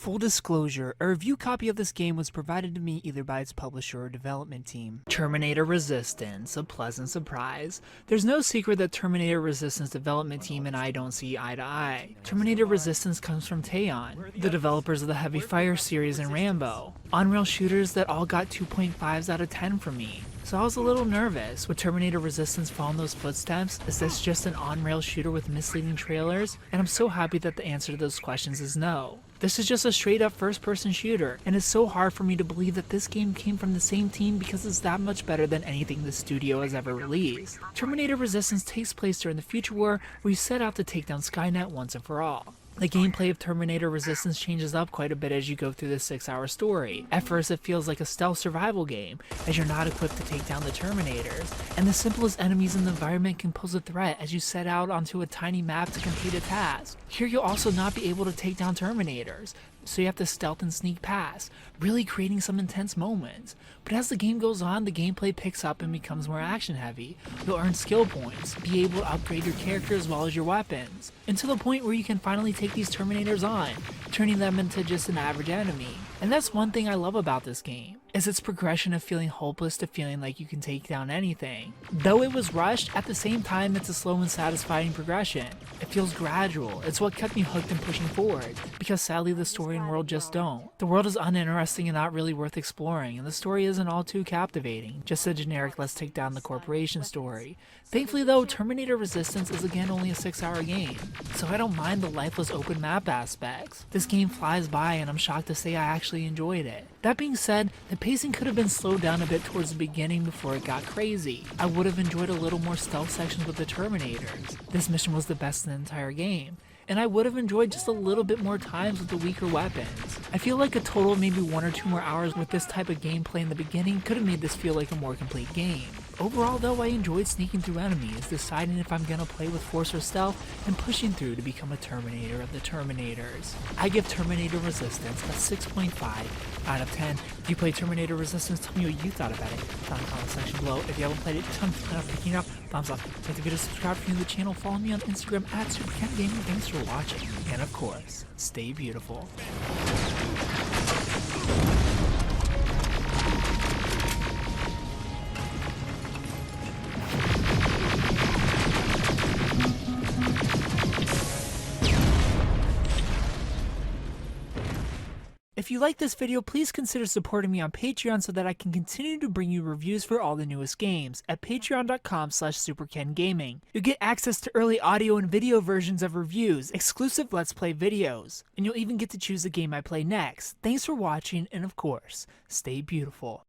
Full disclosure, a review copy of this game was provided to me either by its publisher or development team. Terminator Resistance, a pleasant surprise. There's no secret that Terminator Resistance development team and I don't see eye to eye. Terminator Resistance comes from Teon, the developers of the Heavy Fire series and Rambo, on-rail shooters that all got 2.5s out of 10 from me. So I was a little nervous. Would Terminator Resistance follow in those footsteps? Is this just an on-rail shooter with misleading trailers? And I'm so happy that the answer to those questions is no. This is just a straight up first person shooter, and it's so hard for me to believe that this game came from the same team because it's that much better than anything the studio has ever released. Terminator Resistance takes place during the future war where you set out to take down Skynet once and for all. The gameplay of Terminator Resistance changes up quite a bit as you go through this 6-hour story. At first it feels like a stealth survival game, as you're not equipped to take down the Terminators, and the simplest enemies in the environment can pose a threat as you set out onto a tiny map to complete a task. Here you'll also not be able to take down Terminators, so you have to stealth and sneak past, really creating some intense moments. But as the game goes on, the gameplay picks up and becomes more action heavy. You'll earn skill points, be able to upgrade your character as well as your weapons, and to the point where you can finally take these Terminators on, turning them into just an average enemy. And that's one thing I love about this game, is its progression of feeling hopeless to feeling like you can take down anything. Though it was rushed, at the same time it's a slow and satisfying progression. It feels gradual. It's what kept me hooked and pushing forward, because sadly the story and world just don't. The world is uninteresting and not really worth exploring, and the story isn't all too captivating, just a generic let's take down the corporation story. Thankfully though, Terminator Resistance is again only a 6-hour game, so I don't mind the lifeless open map aspects. This game flies by and I'm shocked to say I actually enjoyed it. That being said, the pacing could have been slowed down a bit towards the beginning before it got crazy. I would have enjoyed a little more stealth sections with the Terminators. This mission was the best in the entire game, and I would have enjoyed just a little bit more times with the weaker weapons. I feel like a total of maybe 1 or 2 more hours with this type of gameplay in the beginning could have made this feel like a more complete game. Overall though, I enjoyed sneaking through enemies, deciding if I'm gonna play with force or stealth, and pushing through to become a Terminator of the Terminators. I give Terminator Resistance a 6.5 out of 10. If you played Terminator Resistance, tell me what you thought about it down in the comment section below. If you haven't played it, tell me picking it up, thumbs up. Like the video, subscribe if you're new to the channel, follow me on Instagram at Superken Gaming. Thanks for watching, and of course, stay beautiful. If you like this video, please consider supporting me on Patreon so that I can continue to bring you reviews for all the newest games at patreon.com/superkengaming. You'll get access to early audio and video versions of reviews, exclusive Let's Play videos, and you'll even get to choose the game I play next. Thanks for watching, and of course, stay beautiful.